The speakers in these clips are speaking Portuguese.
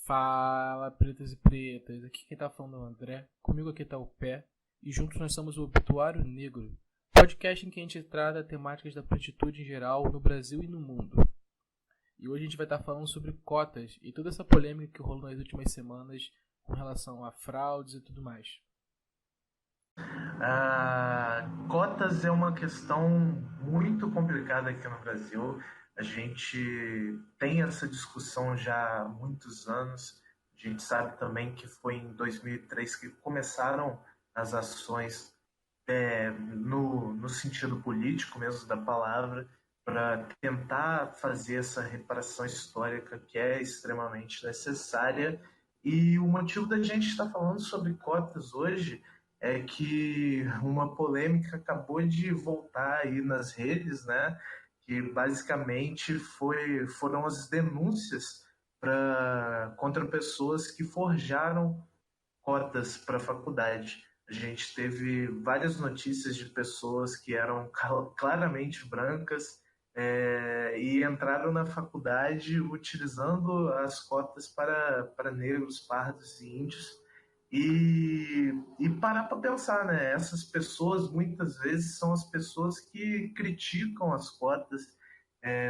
Fala, pretas e pretas. Aqui quem tá falando é o André. Comigo aqui tá o Pé. E juntos nós somos o Obituário Negro, podcast em que a gente trata temáticas da pretitude em geral no Brasil e no mundo. E hoje a gente vai estar falando sobre cotas e toda essa polêmica que rolou nas últimas semanas com relação a fraudes e tudo mais. Cotas é uma questão muito complicada aqui no Brasil. A gente tem essa discussão já há muitos anos. A gente sabe também que foi em 2003 que começaram as ações no sentido político mesmo da palavra, para tentar fazer essa reparação histórica que é extremamente necessária. E o motivo da gente estar falando sobre cotas hoje é que uma polêmica acabou de voltar aí nas redes, né? Que basicamente foram as denúncias contra pessoas que forjaram cotas para a faculdade. A gente teve várias notícias de pessoas que eram claramente brancas e entraram na faculdade utilizando as cotas para negros, pardos e índios. E parar para pensar, né? Essas pessoas muitas vezes são as pessoas que criticam as cotas,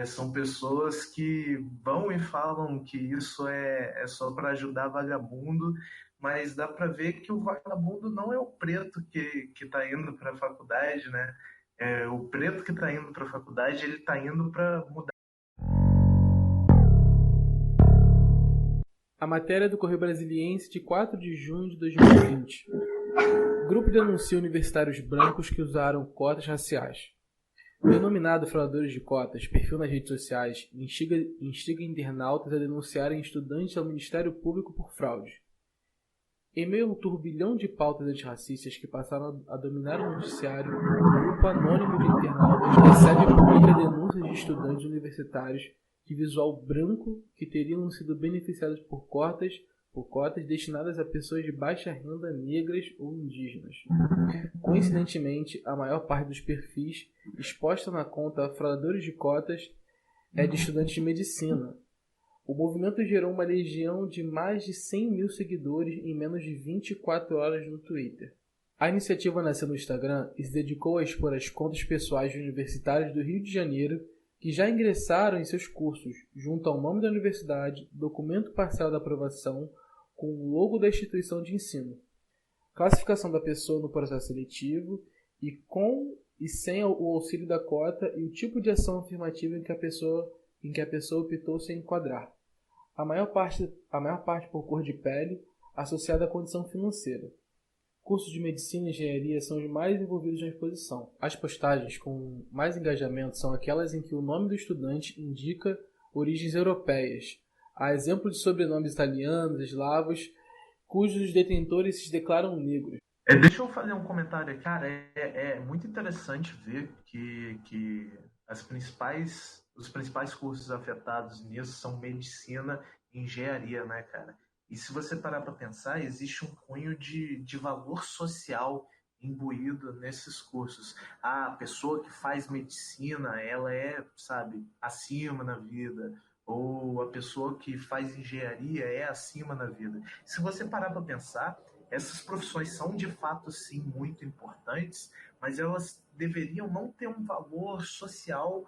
são pessoas que vão e falam que isso é só para ajudar vagabundo, mas dá para ver que o vagabundo não é o preto que está indo para a faculdade, né? O preto que está indo para a faculdade, ele está indo para mudar. A matéria do Correio Brasiliense de 4 de junho de 2020. Grupo denuncia universitários brancos que usaram cotas raciais. O denominado frauladores de cotas, perfil nas redes sociais, instiga internautas a denunciarem estudantes ao Ministério Público por fraude. Em meio a um turbilhão de pautas antirracistas que passaram a dominar o noticiário, um grupo anônimo de internautas recebe e publica denúncias de estudantes universitários de visual branco que teriam sido beneficiados por cotas destinadas a pessoas de baixa renda, negras ou indígenas. Coincidentemente, a maior parte dos perfis exposta na conta Frauladores de Cotas é de estudantes de medicina. O movimento gerou uma legião de mais de 100 mil seguidores em menos de 24 horas no Twitter. A iniciativa nasceu no Instagram e se dedicou a expor as contas pessoais de universitários do Rio de Janeiro que já ingressaram em seus cursos, junto ao nome da universidade, documento parcial da aprovação, com o logo da instituição de ensino, classificação da pessoa no processo seletivo e com e sem o auxílio da cota e o tipo de ação afirmativa em que a pessoa optou se enquadrar. A maior parte por cor de pele, associada à condição financeira. Cursos de medicina e engenharia são os mais envolvidos na exposição. As postagens com mais engajamento são aquelas em que o nome do estudante indica origens europeias, a exemplo de sobrenomes italianos, eslavos, cujos detentores se declaram negros. Deixa eu fazer um comentário aqui. Cara, é muito interessante ver que os principais cursos afetados nisso são medicina e engenharia, né, cara? E se você parar para pensar, existe um cunho de valor social imbuído nesses cursos. A pessoa que faz medicina, ela é, sabe, acima na vida. Ou a pessoa que faz engenharia é acima na vida. Se você parar para pensar, essas profissões são de fato sim muito importantes, mas elas deveriam não ter um valor social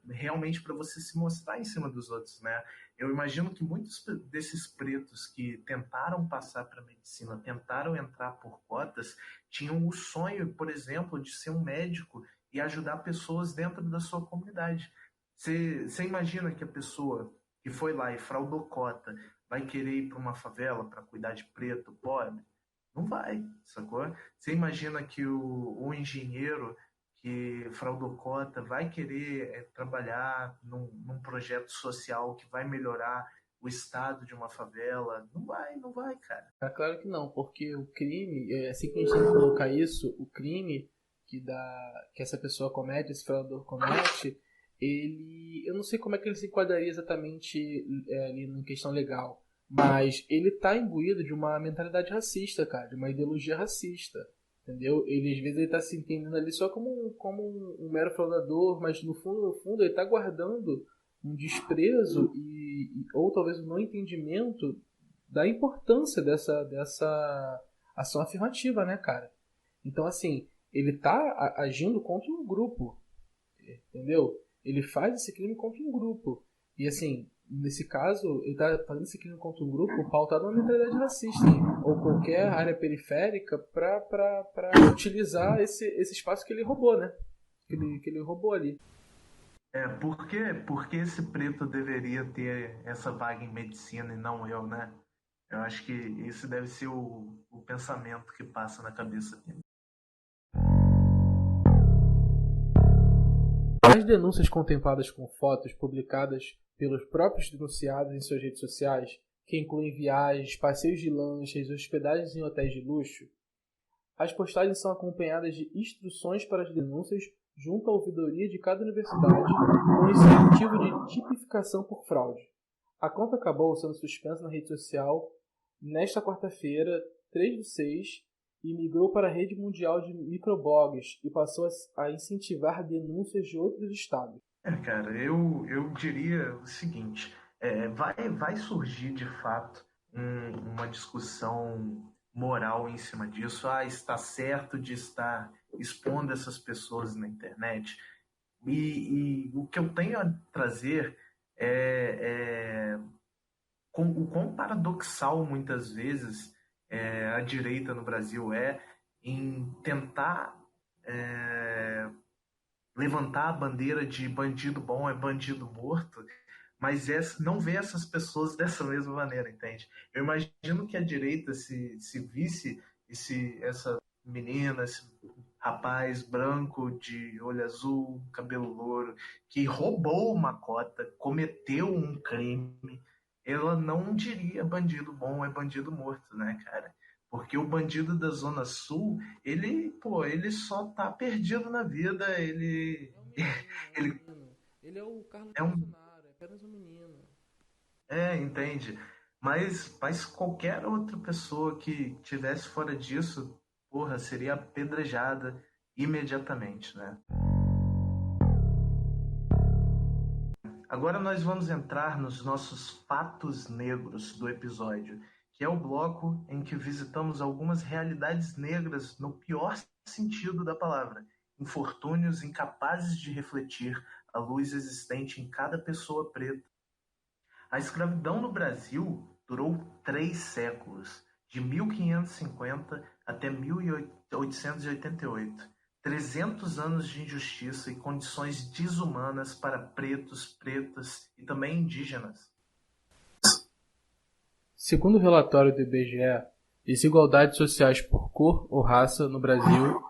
realmente para você se mostrar em cima dos outros, né? Eu imagino que muitos desses pretos que tentaram passar para a medicina, tentaram entrar por cotas, tinham o sonho, por exemplo, de ser um médico e ajudar pessoas dentro da sua comunidade. Você imagina que a pessoa que foi lá e fraudou cota vai querer ir para uma favela para cuidar de preto, pobre? Não vai, sacou? Você imagina que o engenheiro que fraudou cota vai querer trabalhar num projeto social que vai melhorar o estado de uma favela? Não vai, cara. É claro que não, porque o crime, assim que a gente tem que colocar isso, o crime que essa pessoa comete, esse fraulador comete, eu não sei como é que ele se enquadraria exatamente ali na questão legal, mas ele tá imbuído de uma mentalidade racista, cara, de uma ideologia racista, entendeu? Ele às vezes ele tá se entendendo ali só como um mero fraudador, mas no fundo ele tá guardando um desprezo ou talvez um não entendimento da importância dessa ação afirmativa, né, cara? Então, assim, ele tá agindo contra um grupo, entendeu? Ele faz esse crime contra um grupo. E, assim, nesse caso, ele tá fazendo esse crime contra um grupo pautado na mentalidade racista, ou qualquer área periférica para utilizar esse espaço que ele roubou, né? Que ele roubou ali. Por que esse preto deveria ter essa vaga em medicina e não eu, né? Eu acho que esse deve ser o pensamento que passa na cabeça dele. As denúncias contempladas com fotos publicadas pelos próprios denunciados em suas redes sociais, que incluem viagens, passeios de lanchas, hospedagens em hotéis de luxo, as postagens são acompanhadas de instruções para as denúncias junto à ouvidoria de cada universidade, com incentivo de tipificação por fraude. A conta acabou sendo suspensa na rede social nesta quarta-feira, 3/6, e migrou para a rede mundial de microblogs e passou a incentivar denúncias de outros estados. Cara, eu diria o seguinte, vai surgir de fato uma discussão moral em cima disso. Está certo de estar expondo essas pessoas na internet. E o que eu tenho a trazer é o quão paradoxal muitas vezes a direita no Brasil em tentar levantar a bandeira de bandido bom é bandido morto, mas não vê essas pessoas dessa mesma maneira, entende? Eu imagino que a direita se visse essa menina, esse rapaz branco de olho azul, cabelo louro, que roubou uma cota, cometeu um crime, ela não diria bandido bom é bandido morto, né, cara? Porque o bandido da Zona Sul, ele só tá perdido na vida, É um ele menino. Ele é o Carlos é um, Bolsonaro, é apenas um menino. entende? Mas qualquer outra pessoa que tivesse fora disso, porra, seria apedrejada imediatamente, né? Agora nós vamos entrar nos nossos fatos negros do episódio, que é o bloco em que visitamos algumas realidades negras no pior sentido da palavra, infortúnios incapazes de refletir a luz existente em cada pessoa preta. A escravidão no Brasil durou 3 séculos, de 1550 até 1888. 300 anos de injustiça e condições desumanas para pretos, pretas e também indígenas. Segundo o relatório do IBGE, desigualdades sociais por cor ou raça no Brasil,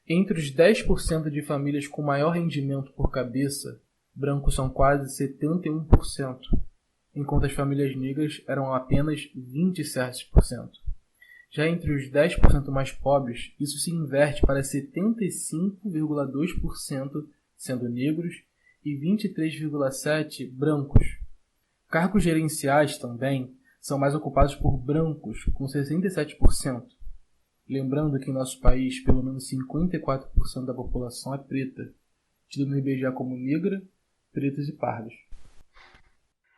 entre os 10% de famílias com maior rendimento por cabeça, brancos são quase 71%, enquanto as famílias negras eram apenas 27%. Já entre os 10% mais pobres, isso se inverte para 75,2% sendo negros e 23,7% brancos. Cargos gerenciais também são mais ocupados por brancos, com 67%. Lembrando que em nosso país, pelo menos 54% da população é preta, tida no IBGE como negra, pretos e pardos.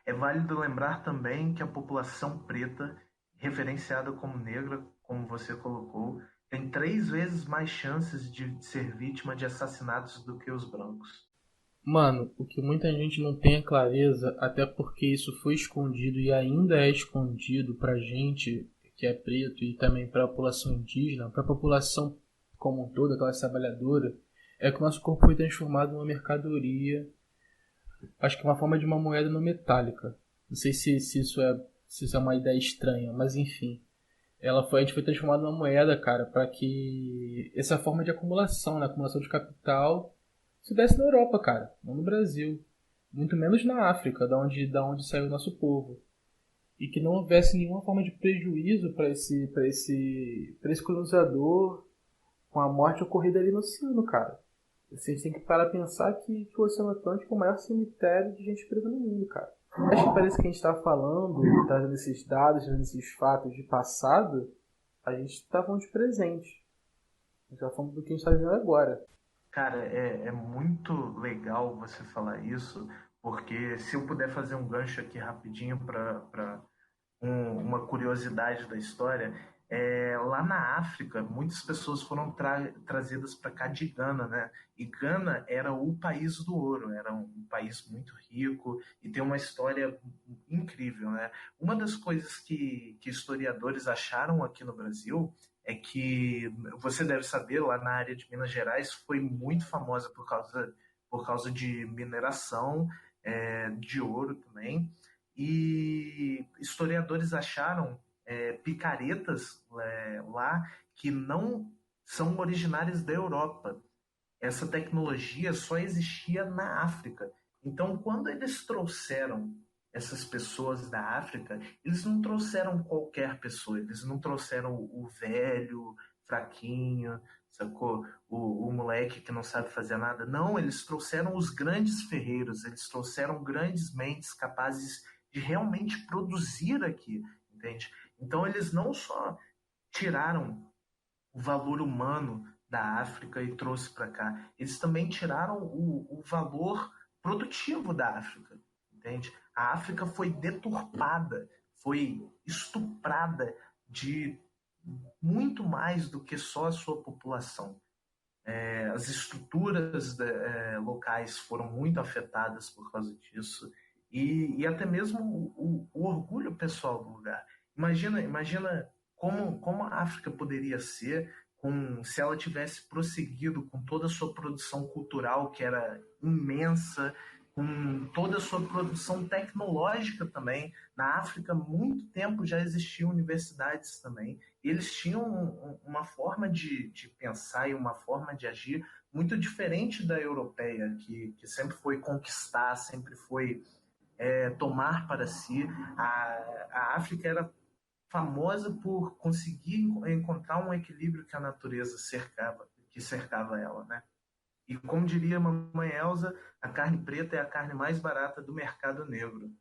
É válido lembrar também que a população preta, referenciada como negra, como você colocou, tem 3 vezes mais chances de ser vítima de assassinatos do que os brancos. Mano, o que muita gente não tem é clareza, até porque isso foi escondido e ainda é escondido pra gente que é preto e também pra população indígena, pra população como um todo, a classe trabalhadora, é que o nosso corpo foi transformado numa mercadoria, acho que uma forma de uma moeda não metálica. Não sei se isso é uma ideia estranha, mas enfim. A gente foi transformado numa moeda, cara, para que essa forma de acumulação, né, acumulação de capital, se desse na Europa, cara, não no Brasil. Muito menos na África, da onde saiu o nosso povo. E que não houvesse nenhuma forma de prejuízo para esse colonizador com a morte ocorrida ali no oceano, cara. Assim, a gente tem que parar a pensar que o Oceano Atlântico é o maior cemitério de gente presa no mundo, cara. Acho que parece que a gente está falando, trazendo esses dados, trazendo esses fatos de passado, a gente está falando de presente. A gente está falando do que a gente está vivendo agora. Cara, é muito legal você falar isso, porque se eu puder fazer um gancho aqui rapidinho para uma curiosidade da história, lá na África, muitas pessoas foram trazidas para cá de Gana, né? E Gana era o país do ouro, era um país muito rico e tem uma história incrível, né? Uma das coisas que historiadores acharam aqui no Brasil é que, você deve saber, lá na área de Minas Gerais foi muito famosa por causa de mineração, de ouro também. E historiadores acharam picaretas lá que não são originárias da Europa. Essa tecnologia só existia na África. Então, quando eles trouxeram essas pessoas da África, eles não trouxeram qualquer pessoa, eles não trouxeram o velho, fraquinho, sacou? O moleque que não sabe fazer nada. Não, eles trouxeram os grandes ferreiros, eles trouxeram grandes mentes capazes de realmente produzir aqui, entende? Então, eles não só tiraram o valor humano da África e trouxe para cá. Eles também tiraram o valor produtivo da África, entende? A África foi deturpada, foi estuprada de muito mais do que só a sua população. As estruturas locais foram muito afetadas por causa disso e até mesmo o orgulho pessoal do lugar. Imagina como a África poderia ser se ela tivesse prosseguido com toda a sua produção cultural, que era imensa, com toda a sua produção tecnológica também. Na África, há muito tempo já existiam universidades também. E eles tinham uma forma de pensar e uma forma de agir muito diferente da europeia, que sempre foi conquistar, sempre foi tomar para si. A África era famosa por conseguir encontrar um equilíbrio que a natureza cercava ela, né? E como diria a mamãe Elsa, a carne preta é a carne mais barata do mercado negro.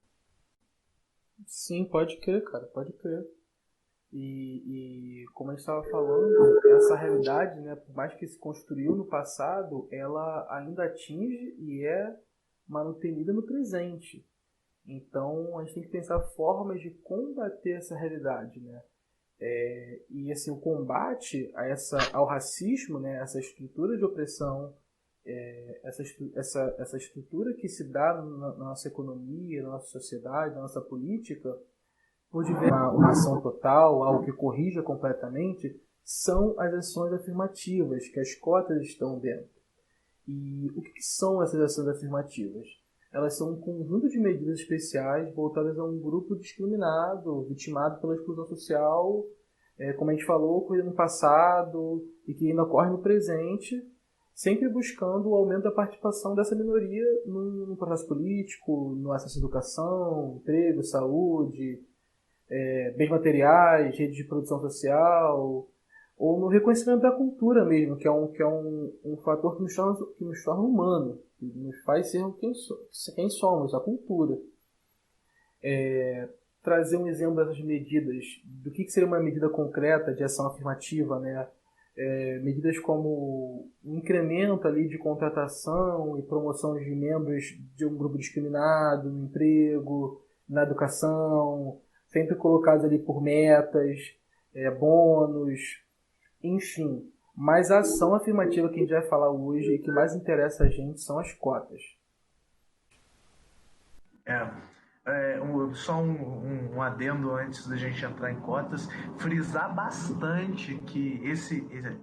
Sim, pode crer, cara, pode crer. E como a gente estava falando, essa realidade, né, por mais que se construiu no passado, ela ainda atinge e é manutenida no presente. Então a gente tem que pensar formas de combater essa realidade, né? E assim, o combate ao racismo, né, essa estrutura de opressão, essa estrutura que se dá na nossa economia, na nossa sociedade, na nossa política, por uma ação total, algo que corrija completamente, são as ações afirmativas, que as cotas estão dentro. E o que são essas ações afirmativas? Elas são um conjunto de medidas especiais voltadas a um grupo discriminado, vitimado pela exclusão social, como a gente falou, ocorreu no passado e que ainda ocorre no presente, sempre buscando o aumento da participação dessa minoria no processo político, no acesso à educação, emprego, saúde, bens materiais, redes de produção social, ou no reconhecimento da cultura mesmo, que é um fator que nos torna humano, que nos faz ser quem somos, a cultura. Trazer um exemplo dessas medidas, do que seria uma medida concreta de ação afirmativa, né? Medidas como um incremento ali de contratação e promoção de membros de um grupo discriminado no emprego, na educação, sempre colocados ali por metas, bônus, enfim. Mas a ação afirmativa que a gente vai falar hoje e que mais interessa a gente são as cotas. Só um adendo antes da gente entrar em cotas, frisar bastante que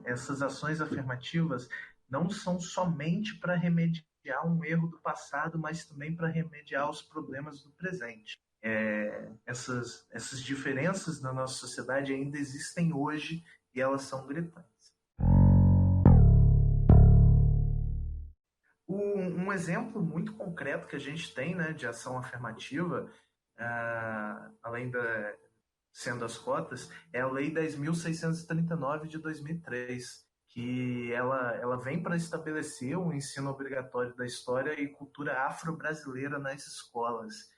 essas ações afirmativas não são somente para remediar um erro do passado, mas também para remediar os problemas do presente. Essas diferenças na nossa sociedade ainda existem hoje e elas são gritantes. Um exemplo muito concreto que a gente tem, né, de ação afirmativa, além sendo as cotas, é a Lei 10.639 de 2003, que ela vem para estabelecer o ensino obrigatório da história e cultura afro-brasileira nas escolas.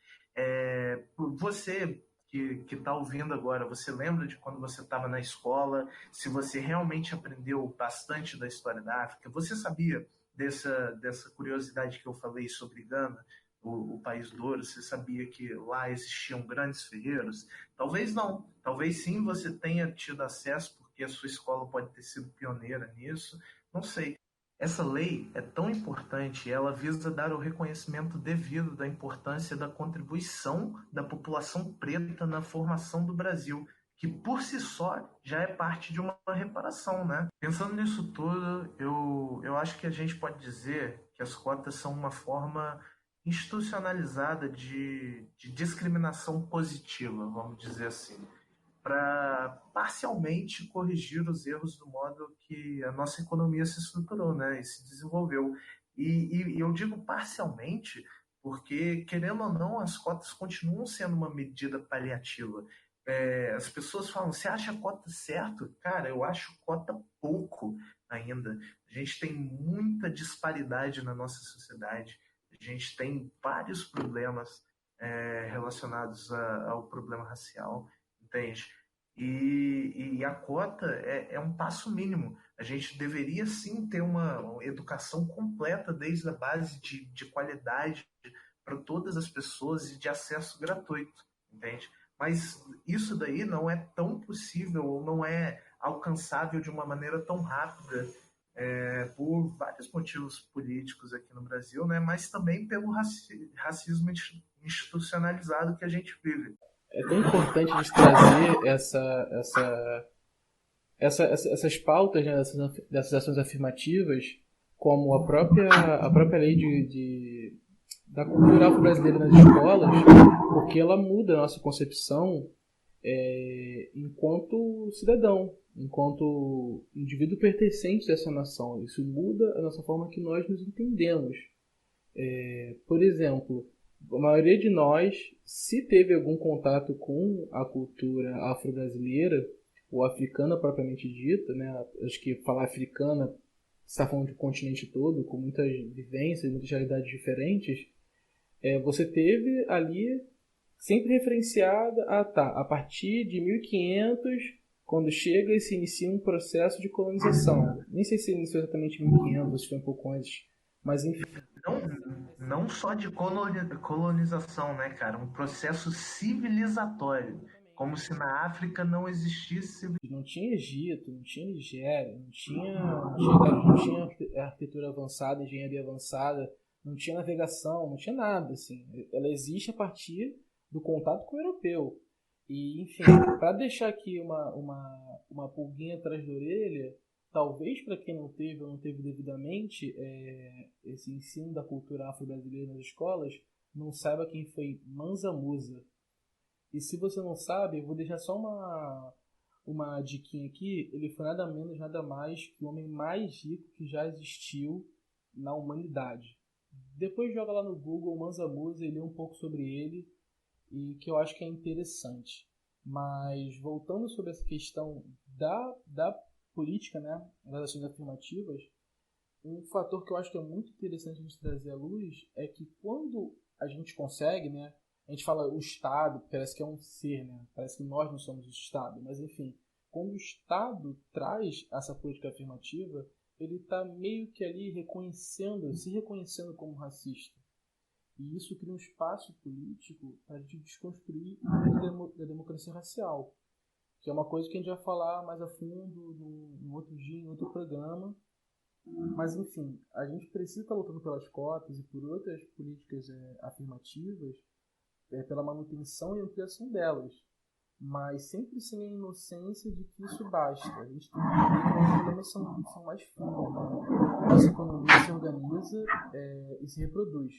Você que está ouvindo agora, você lembra de quando você estava na escola? Se você realmente aprendeu bastante da história da África? Você sabia dessa curiosidade que eu falei sobre Gana? o País do Ouro? Você sabia que lá existiam grandes ferreiros? Talvez não. Talvez sim você tenha tido acesso, porque a sua escola pode ter sido pioneira nisso. Não sei. Essa lei é tão importante, ela visa dar o reconhecimento devido da importância da contribuição da população preta na formação do Brasil, que por si só já é parte de uma reparação, né? Pensando nisso tudo, eu acho que a gente pode dizer que as cotas são uma forma institucionalizada de discriminação positiva, vamos dizer assim, para parcialmente corrigir os erros do modo que a nossa economia se estruturou, né, e se desenvolveu. E eu digo parcialmente porque, querendo ou não, as cotas continuam sendo uma medida paliativa. As pessoas falam, você acha a cota certo? Cara, eu acho cota pouco ainda. A gente tem muita disparidade na nossa sociedade, a gente tem vários problemas relacionados ao problema racial, entende? E a cota é um passo mínimo. A gente deveria sim ter uma educação completa desde a base de qualidade para todas as pessoas e de acesso gratuito, entende? Mas isso daí não é tão possível ou não é alcançável de uma maneira tão rápida por vários motivos políticos aqui no Brasil, né? Mas também pelo racismo institucionalizado que a gente vive. É tão importante a gente trazer essas pautas, né, dessas ações afirmativas, como a própria lei da cultura afro-brasileira nas escolas, porque ela muda a nossa concepção enquanto cidadão, enquanto indivíduo pertencente dessa nação. Isso muda a nossa forma que nós nos entendemos. Por exemplo, a maioria de nós, se teve algum contato com a cultura afro-brasileira, ou africana propriamente dita, né? Acho que falar africana está falando do continente todo, com muitas vivências, muitas realidades diferentes. Você teve ali sempre referenciada a partir de 1500, quando chega e se inicia um processo de colonização. Nem sei se iniciou exatamente em 1500, se foi um pouco antes, mas enfim. Não só de colonização, né, cara? Um processo civilizatório. Como se na África não existisse. Não tinha Egito, não tinha Nigéria, não tinha arquitetura avançada, engenharia avançada, não tinha navegação, não tinha nada, assim. Ela existe a partir do contato com o europeu. E, enfim, para deixar aqui uma pulguinha atrás da orelha, talvez para quem não teve ou não teve devidamente esse ensino da cultura afro-brasileira nas escolas, não saiba quem foi Mansa Musa. E se você não sabe, eu vou deixar só uma diquinha aqui. Ele foi nada menos, nada mais que o homem mais rico que já existiu na humanidade. Depois joga lá no Google Mansa Musa e lê um pouco sobre ele, e que eu acho que é interessante. Mas voltando sobre essa questão da política, né, das ações afirmativas, um fator que eu acho que é muito interessante a gente trazer à luz é que quando a gente consegue, né, a gente fala o Estado, parece que é um ser, né? Parece que nós não somos o Estado. Mas, enfim, quando o Estado traz essa política afirmativa, ele está meio que ali se reconhecendo como racista. E isso cria um espaço político para a gente desconstruir a democracia racial, que é uma coisa que a gente vai falar mais a fundo no outro dia, em outro programa. Mas, enfim, a gente precisa estar lutando pelas cotas e por outras políticas afirmativas, pela manutenção e ampliação delas, mas sempre sem a inocência de que isso basta. A gente tem que entender que os problemas são mais fundos. Né? Nossa economia se organiza e se reproduz.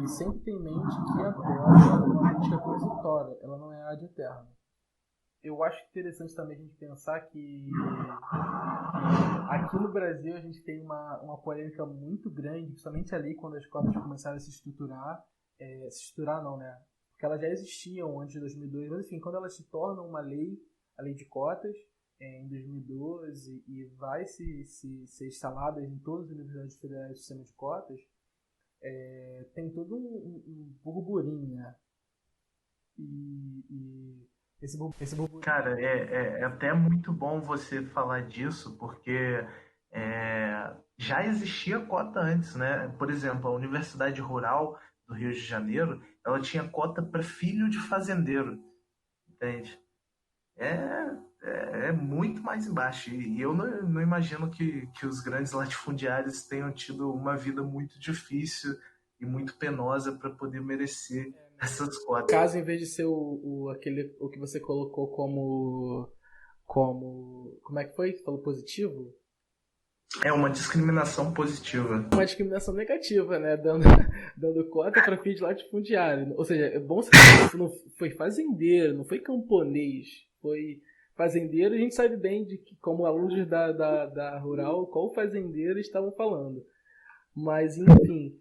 E sempre tem em mente que a cota é uma política transitória, ela não é ad eterna. Eu acho interessante também a gente pensar que aqui no Brasil a gente tem uma polêmica muito grande, principalmente ali quando as cotas começaram a se estruturar. Se estruturar não, né? Porque elas já existiam antes de 2002, mas enfim, quando elas se tornam uma lei, a lei de cotas, em 2012, e vai ser instalada em todas as universidades federais do sistema de cotas, tem todo um burburinho, né? E esse burburinho... Cara, é até muito bom você falar disso, porque já existia cota antes, né? Por exemplo, a Universidade Rural do do Rio de Janeiro, ela tinha cota para filho de fazendeiro, entende? É muito mais embaixo. E eu não imagino que os grandes latifundiários tenham tido uma vida muito difícil e muito penosa para poder merecer essas No cotas. caso, em vez de ser o que você colocou como é que foi? Você falou positivo? É uma discriminação positiva. Uma discriminação negativa, né? Dando cota para filho de latifundiário. Ou seja, é bom saber que isso não foi fazendeiro, não foi camponês, foi fazendeiro. A gente sabe bem de que, como alunos da Rural, qual fazendeiro estavam falando. Mas, enfim,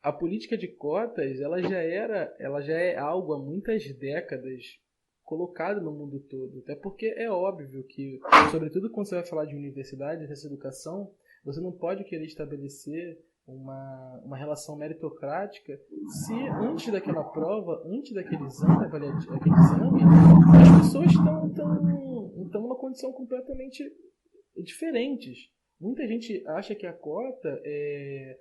a política de cotas, ela já é algo há muitas décadas colocado no mundo todo. Até porque é óbvio que, sobretudo quando você vai falar de universidade, dessa educação, você não pode querer estabelecer uma relação meritocrática se antes daquela prova, antes daquele exame, as pessoas estão numa condição completamente diferentes. Muita gente acha que a cota é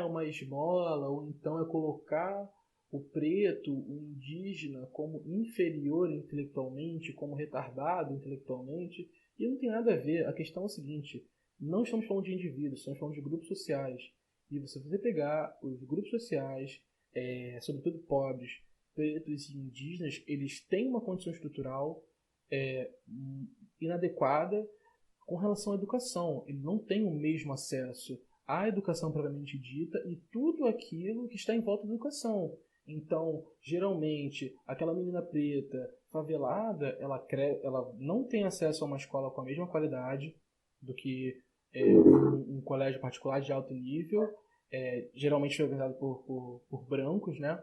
uma esmola, ou então é colocar o preto, o indígena, como inferior intelectualmente, como retardado intelectualmente, e não tem nada a ver. A questão é o seguinte: não estamos falando de indivíduos, estamos falando de grupos sociais. E se você pegar os grupos sociais, sobretudo pobres, pretos e indígenas, eles têm uma condição estrutural inadequada com relação à educação. Ele não tem o mesmo acesso à educação propriamente dita e tudo aquilo que está em volta da educação. Então, geralmente, aquela menina preta, favelada, ela não tem acesso a uma escola com a mesma qualidade do que um colégio particular de alto nível, geralmente organizado por brancos, né?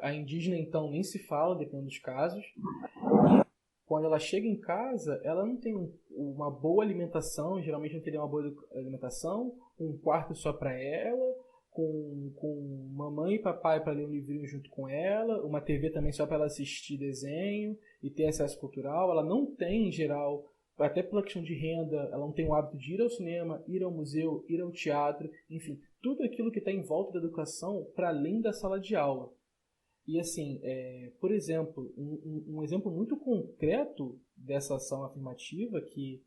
A indígena, então, nem se fala, dependendo dos casos. E quando ela chega em casa, ela não tem uma boa alimentação, geralmente não teria uma boa alimentação, um quarto só para ela, com mamãe e papai para ler um livrinho junto com ela, uma TV também só para ela assistir desenho e ter acesso cultural. Ela não tem, em geral, até pela questão de renda, ela não tem o hábito de ir ao cinema, ir ao museu, ir ao teatro, enfim, tudo aquilo que está em volta da educação para além da sala de aula. E assim, por exemplo, um exemplo muito concreto dessa ação afirmativa que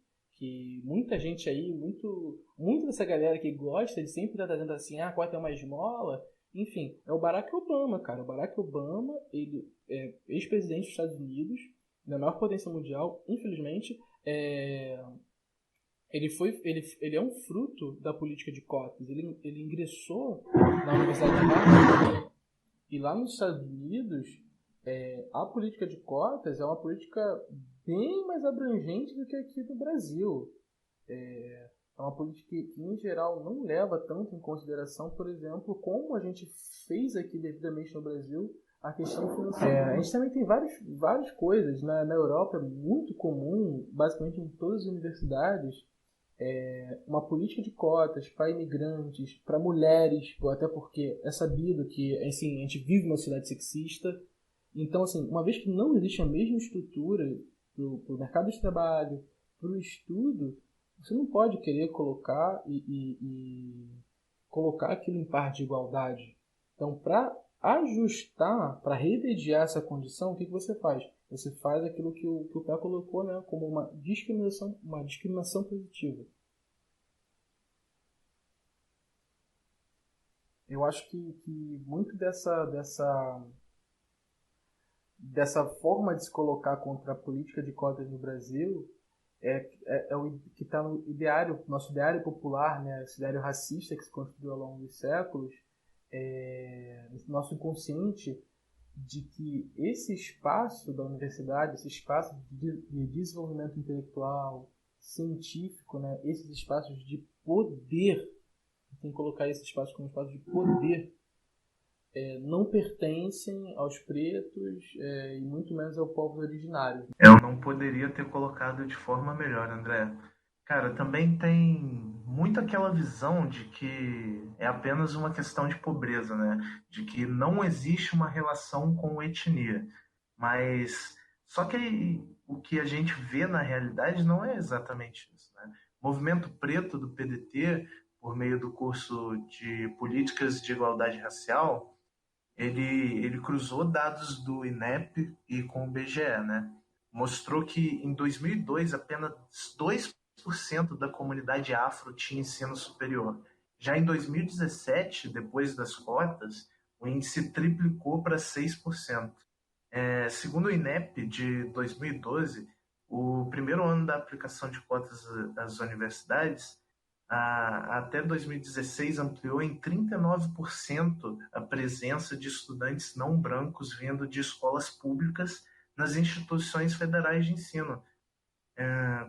muita gente aí, muito dessa galera que gosta de sempre estar dizendo assim, a cota é uma esmola, enfim, é o Barack Obama, cara. O Barack Obama, ele é ex-presidente dos Estados Unidos, da maior potência mundial, infelizmente, ele é um fruto da política de cotas. Ele ingressou na Universidade de Harvard. E lá nos Estados Unidos, a política de cotas é uma política bem mais abrangente do que aqui no Brasil. É uma política que, em geral, não leva tanto em consideração, por exemplo, como a gente fez aqui devidamente no Brasil, a questão financeira. A gente também tem várias coisas. Na Europa é muito comum, basicamente em todas as universidades, uma política de cotas para imigrantes, para mulheres, até porque é sabido que assim, a gente vive numa sociedade sexista. Então, assim, uma vez que não existe a mesma estrutura para o mercado de trabalho, para o estudo, você não pode querer colocar e colocar aquilo em par de igualdade. Então, para ajustar, para remediar essa condição, o que você faz? Você faz aquilo que o Pé colocou, né, como uma discriminação positiva. Eu acho que muito dessa forma de se colocar contra a política de cotas no Brasil é o que está no nosso ideário popular, né, esse ideário racista que se construiu ao longo dos séculos, nosso inconsciente, de que esse espaço da universidade, esse espaço de desenvolvimento intelectual, científico, né, esses espaços de poder, tem que colocar esse espaço como espaço de poder, não pertencem aos pretos e muito menos ao povo originário. Eu não poderia ter colocado de forma melhor, André. Cara, também tem muito aquela visão de que é apenas uma questão de pobreza, né? De que não existe uma relação com etnia. Mas só que o que a gente vê na realidade não é exatamente isso, né? O movimento preto do PDT, por meio do curso de Políticas de Igualdade Racial, ele cruzou dados do INEP e com o BGE, né? Mostrou que em 2002 apenas 2% da comunidade afro tinha ensino superior. Já em 2017, depois das cotas, o índice triplicou para 6%. Segundo o INEP de 2012, o primeiro ano da aplicação de cotas às universidades, até 2016 ampliou em 39% a presença de estudantes não brancos vindo de escolas públicas nas instituições federais de ensino.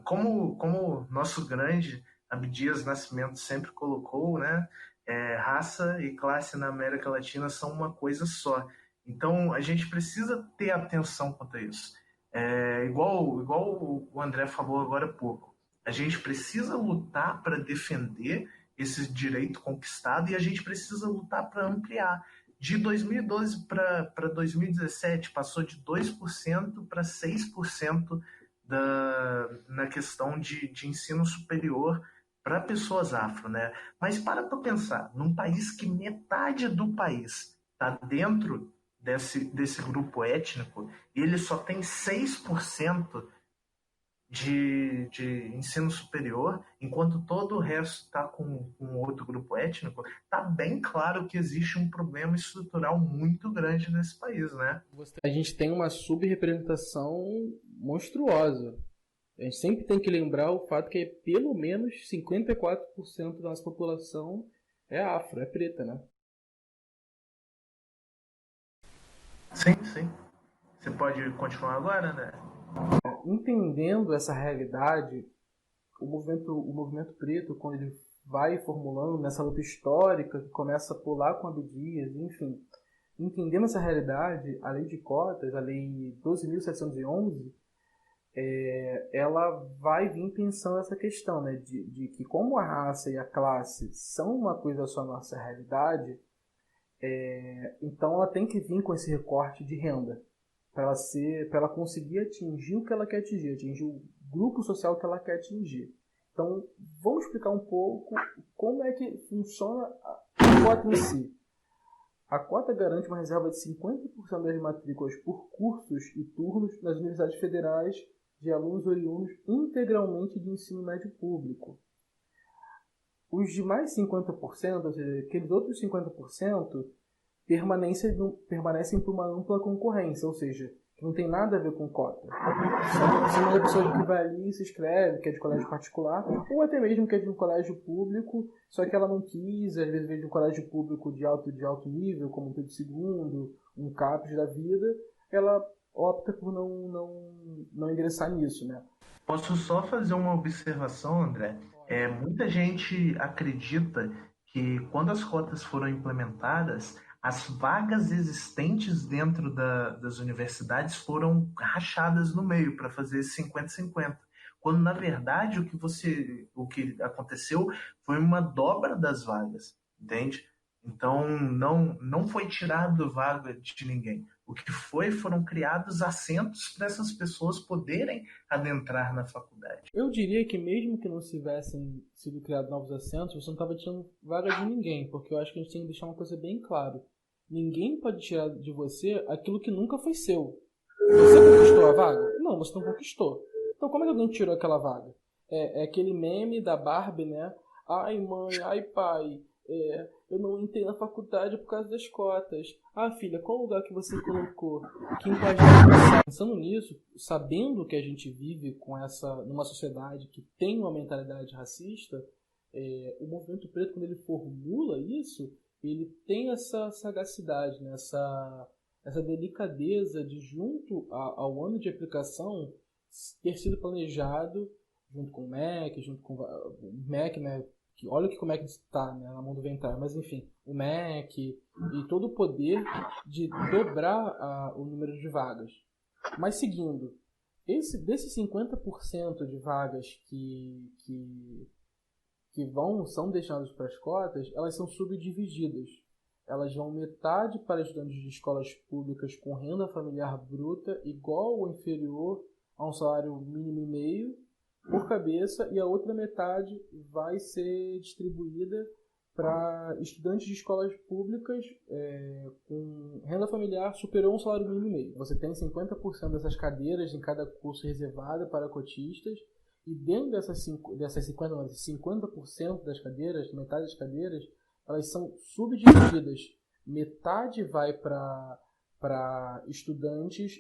Como nosso grande Abdias Nascimento sempre colocou, né, raça e classe na América Latina são uma coisa só. Então, a gente precisa ter atenção quanto a isso. Igual o André falou agora há pouco. A gente precisa lutar para defender esse direito conquistado e a gente precisa lutar para ampliar. De 2012 para 2017, passou de 2% para 6% na questão de ensino superior para pessoas afro, né? Mas para pensar, num país que metade do país está dentro desse grupo étnico e ele só tem 6% de ensino superior, enquanto todo o resto está com outro grupo étnico, está bem claro que existe um problema estrutural muito grande nesse país, né? A gente tem uma subrepresentação monstruosa. A gente sempre tem que lembrar o fato que pelo menos 54% da nossa população é afro, é preta, né? Sim. Você pode continuar agora, né? Entendendo essa realidade, o movimento preto, quando ele vai formulando nessa luta histórica, que começa a pular com Abdias, enfim, entendendo essa realidade, a lei de cotas, a lei 12.711, ela vai vir pensando essa questão, né, de que como a raça e a classe são uma coisa só na nossa realidade, então ela tem que vir com esse recorte de renda para ela conseguir atingir o que ela quer atingir o grupo social que ela quer atingir. Então, vamos explicar um pouco como é que funciona a cota em si. A cota garante uma reserva de 50% das matrículas por cursos e turnos nas universidades federais de alunos oriundos integralmente de ensino médio público. Os demais 50%, ou seja, aqueles outros 50%, permanecem por uma ampla concorrência, ou seja, que não tem nada a ver com cota. São uma pessoa que vai ali e se inscreve, que é de colégio particular, ou até mesmo que é de um colégio público, só que ela não quis, às vezes veio de um colégio público de alto nível, como um Pedro II, um CAPES da vida, ela opta por não ingressar nisso, né? Posso só fazer uma observação, André? Muita gente acredita que quando as cotas foram implementadas, as vagas existentes dentro das universidades foram rachadas no meio para fazer 50-50. Quando, na verdade, o que aconteceu foi uma dobra das vagas, entende? Então, não foi tirado vaga de ninguém. O que foram criados assentos para essas pessoas poderem adentrar na faculdade. Eu diria que mesmo que não tivessem sido criados novos assentos, você não estava tirando vaga de ninguém, porque eu acho que a gente tem que deixar uma coisa bem clara. Ninguém pode tirar de você aquilo que nunca foi seu. Você conquistou a vaga? Não, você não conquistou. Então como é que alguém tirou aquela vaga? É aquele meme da Barbie, né? Ai mãe, ai pai, eu não entrei na faculdade por causa das cotas. Ah filha, qual lugar que você colocou? Pensando nisso, sabendo que a gente vive numa sociedade que tem uma mentalidade racista, o movimento preto, quando ele formula isso, ele tem essa sagacidade, né? essa delicadeza de, junto ao ano de aplicação, ter sido planejado junto com o MEC, o MEC, né? Olha como é que está, né, na mão do Ventar, mas enfim, o MEC e todo o poder de dobrar o número de vagas. Mas seguindo, desses 50% de vagas que são destinadas para as cotas, elas são subdivididas. Elas vão metade para estudantes de escolas públicas com renda familiar bruta igual ou inferior a um salário mínimo e meio, por cabeça, e a outra metade vai ser distribuída para estudantes de escolas públicas com renda familiar superior a um salário mínimo e meio. Você tem 50% dessas cadeiras em cada curso reservada para cotistas, e dentro dessas 50% das cadeiras, metade das cadeiras, elas são subdivididas. Metade vai para estudantes,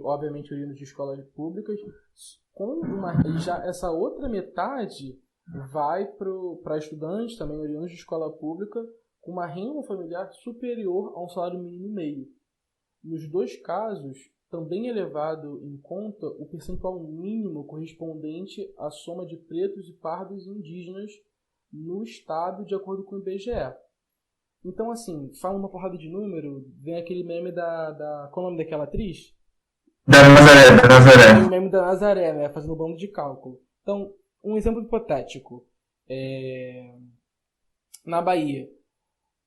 obviamente oriundos de escolas públicas, e já essa outra metade vai para estudantes também oriundos de escola pública com uma renda familiar superior a um salário mínimo e meio. Nos dois casos, também é levado em conta o percentual mínimo correspondente à soma de pretos e pardos indígenas no estado, de acordo com o IBGE. Então, assim, fala uma porrada de número, vem aquele meme qual é o nome daquela atriz? Da Nazaré. O meme da Nazaré, né? Fazendo um bando de cálculo. Então, um exemplo hipotético. Na Bahia,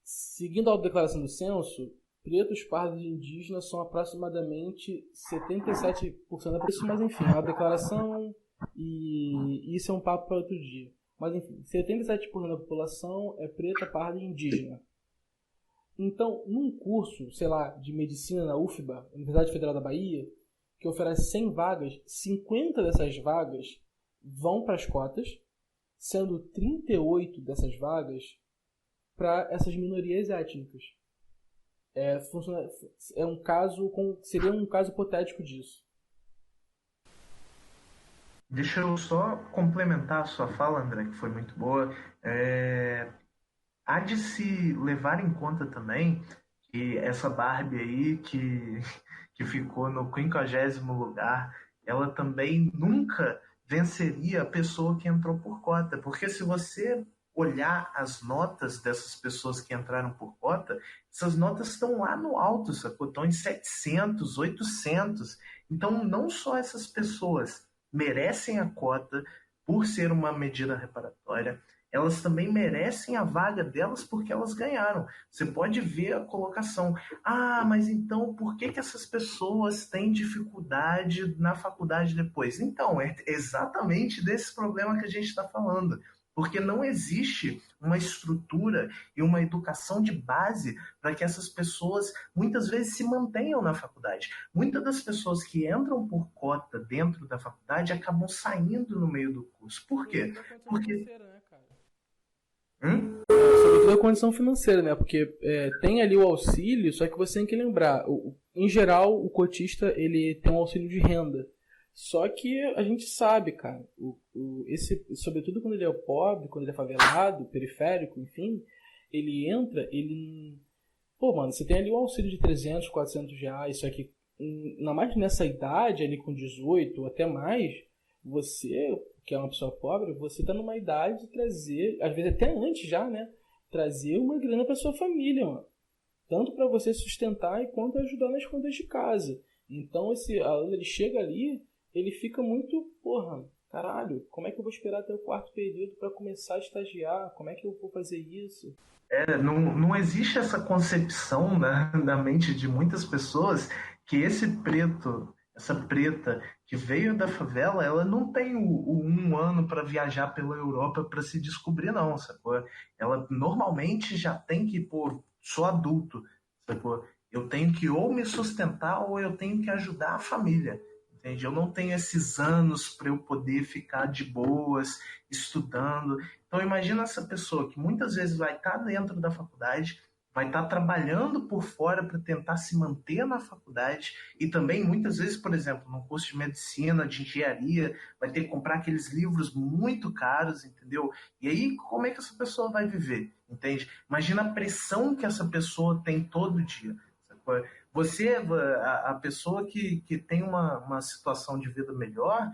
seguindo a declaração do censo, pretos, pardos e indígenas são aproximadamente 77% da população, mas enfim, a declaração, e isso é um papo para outro dia. Mas enfim, 77% da população é preta, parda e indígena. Então, num curso, sei lá, de medicina na UFBA, Universidade Federal da Bahia, que oferece 100 vagas, 50 dessas vagas vão para as cotas, sendo 38 dessas vagas para essas minorias étnicas. Seria um caso hipotético disso. Deixa eu só complementar a sua fala, André, que foi muito boa. Há de se levar em conta também que essa Barbie aí, que ficou no 50º lugar, ela também nunca venceria a pessoa que entrou por cota. Porque se você olhar as notas dessas pessoas que entraram por cota, essas notas estão lá no alto, sacou? Estão em 700, 800. Então, não só essas pessoas merecem a cota por ser uma medida reparatória, elas também merecem a vaga delas porque elas ganharam. Você pode ver a colocação. Mas então por que essas pessoas têm dificuldade na faculdade depois? Então, é exatamente desse problema que a gente está falando. Porque não existe uma estrutura e uma educação de base para que essas pessoas muitas vezes se mantenham na faculdade. Muitas das pessoas que entram por cota dentro da faculdade acabam saindo no meio do curso. Por quê? Porque... Sobretudo a condição financeira, né? Porque tem ali o auxílio, só que você tem que lembrar, em geral, o cotista ele tem um auxílio de renda. Só que a gente sabe, cara, sobretudo quando ele é pobre, quando ele é favelado, periférico, enfim, ele entra, Pô, mano, você tem ali o auxílio de 300, 400 reais, só que ainda mais nessa idade, ali com 18 ou até mais, você, que é uma pessoa pobre, você tá numa idade de trazer, às vezes até antes já, né, trazer uma grana pra sua família, mano. Tanto para você sustentar quanto ajudar nas contas de casa. Então, esse aluno, ele chega ali, ele fica muito, caralho, como é que eu vou esperar até o quarto período para começar a estagiar? Como é que eu vou fazer isso? Não existe essa concepção na mente de muitas pessoas que esse preto, essa preta que veio da favela, ela não tem um ano para viajar pela Europa para se descobrir, não, sacou? Ela normalmente já tem que, sou adulto, sacou? Eu tenho que ou me sustentar ou eu tenho que ajudar a família. Entende? Eu não tenho esses anos para eu poder ficar de boas, estudando. Então imagina essa pessoa que muitas vezes vai estar dentro da faculdade, vai estar trabalhando por fora para tentar se manter na faculdade e também muitas vezes, por exemplo, no curso de medicina, de engenharia, vai ter que comprar aqueles livros muito caros, entendeu? E aí como é que essa pessoa vai viver? Entende? Imagina a pressão que essa pessoa tem todo dia. Você, a pessoa que tem uma situação de vida melhor,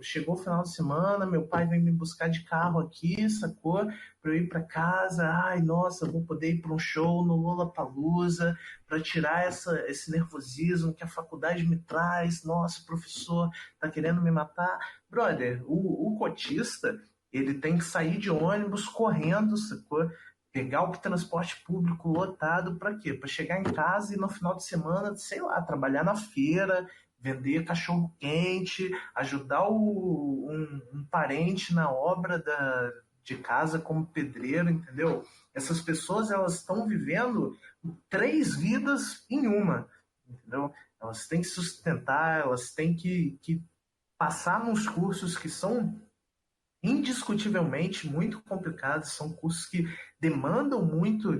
chegou o final de semana, meu pai vem me buscar de carro aqui, sacou? Para eu ir para casa, nossa, vou poder ir para um show no Lollapalooza, para tirar esse nervosismo que a faculdade me traz, nossa, o professor tá querendo me matar. Brother, o cotista, ele tem que sair de ônibus correndo, sacou? Pegar o transporte público lotado para quê? Para chegar em casa e no final de semana, sei lá, trabalhar na feira, vender cachorro quente, ajudar um parente na obra de casa como pedreiro, entendeu? Essas pessoas elas estão vivendo 3 vidas em uma, entendeu? Elas têm que sustentar, elas têm que passar nos cursos que são indiscutivelmente muito complicados, são cursos que demandam muito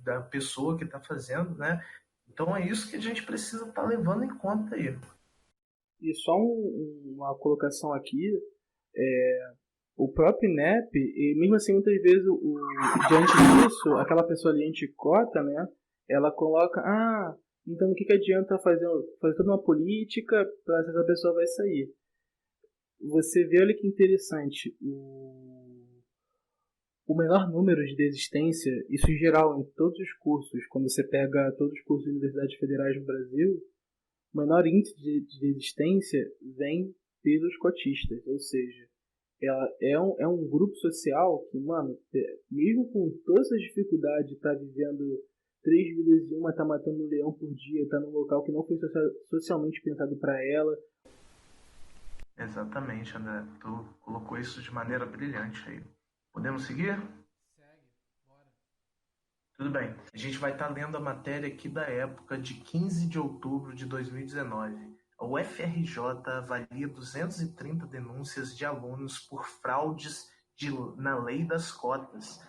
da pessoa que está fazendo, né? Então é isso que a gente precisa estar levando em conta aí. E só uma colocação aqui, o próprio INEP, e mesmo assim muitas vezes diante disso, aquela pessoa ali anticota, né, ela coloca, então o que adianta fazer toda uma política para essa pessoa vai sair? Você vê, olha que interessante, o menor número de desistência, isso em geral em todos os cursos, quando você pega todos os cursos de universidades federais no Brasil, o menor índice de desistência vem pelos cotistas, ou seja, ela é um grupo social que, mano, mesmo com todas as dificuldades, tá vivendo 3 vidas em uma, tá matando um leão por dia, tá num local que não foi socialmente pensado para ela. Exatamente, André. Tu colocou isso de maneira brilhante aí. Podemos seguir? Segue, bora. Tudo bem. A gente vai estar lendo a matéria aqui da época de 15 de outubro de 2019. A UFRJ avalia 230 denúncias de alunos por fraudes na lei das cotas.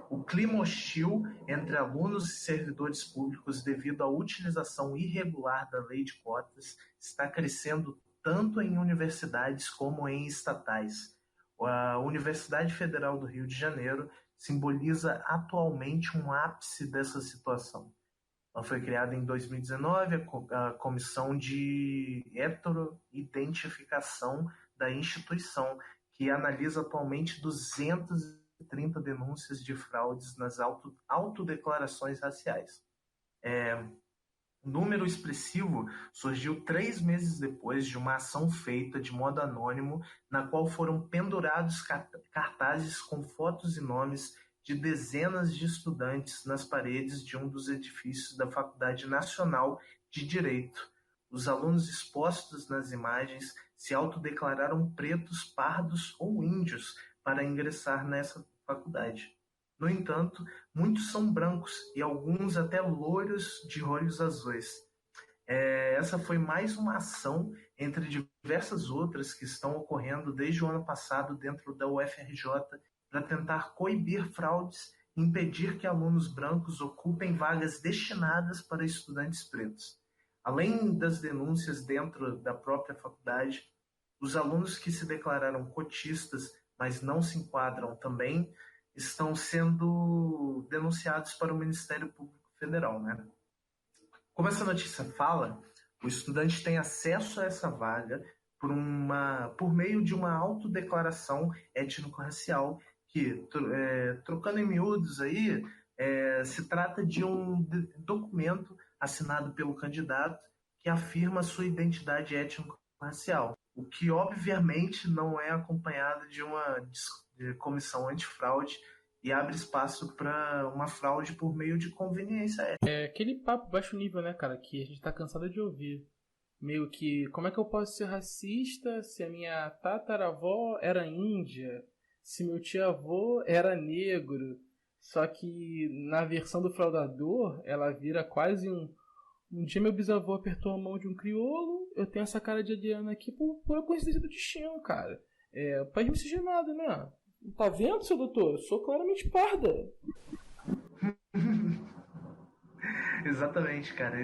O clima hostil entre alunos e servidores públicos devido à utilização irregular da lei de cotas está crescendo tanto em universidades como em estatais. A Universidade Federal do Rio de Janeiro simboliza atualmente um ápice dessa situação. Ela foi criada em 2019, a Comissão de Heteroidentificação da instituição, que analisa atualmente 230 denúncias de fraudes nas autodeclarações raciais. Um número expressivo surgiu 3 meses depois de uma ação feita de modo anônimo, na qual foram pendurados cartazes com fotos e nomes de dezenas de estudantes nas paredes de um dos edifícios da Faculdade Nacional de Direito. Os alunos expostos nas imagens se autodeclararam pretos, pardos ou índios para ingressar nessa faculdade. No entanto, muitos são brancos e alguns até loiros de olhos azuis. Essa foi mais uma ação entre diversas outras que estão ocorrendo desde o ano passado dentro da UFRJ para tentar coibir fraudes e impedir que alunos brancos ocupem vagas destinadas para estudantes pretos. Além das denúncias dentro da própria faculdade, os alunos que se declararam cotistas, mas não se enquadram também, estão sendo denunciados para o Ministério Público Federal, né? Como essa notícia fala, o estudante tem acesso a essa vaga por meio de uma autodeclaração étnico-racial que, trocando em miúdos aí, se trata de um documento assinado pelo candidato que afirma sua identidade étnico-racial, o que obviamente não é acompanhado de uma comissão antifraude e abre espaço para uma fraude por meio de conveniência étnica. É aquele papo baixo nível, né, cara, que a gente tá cansado de ouvir. Meio que, como é que eu posso ser racista se a minha tataravó era índia, se meu tio-avô era negro? Só que na versão do fraudador, ela vira quase um dia meu bisavô apertou a mão de um crioulo, eu tenho essa cara de Adriana aqui por coincidência do destino, cara. O país miscigenado, né? Tá vendo, seu doutor? Eu sou claramente parda. Exatamente, cara.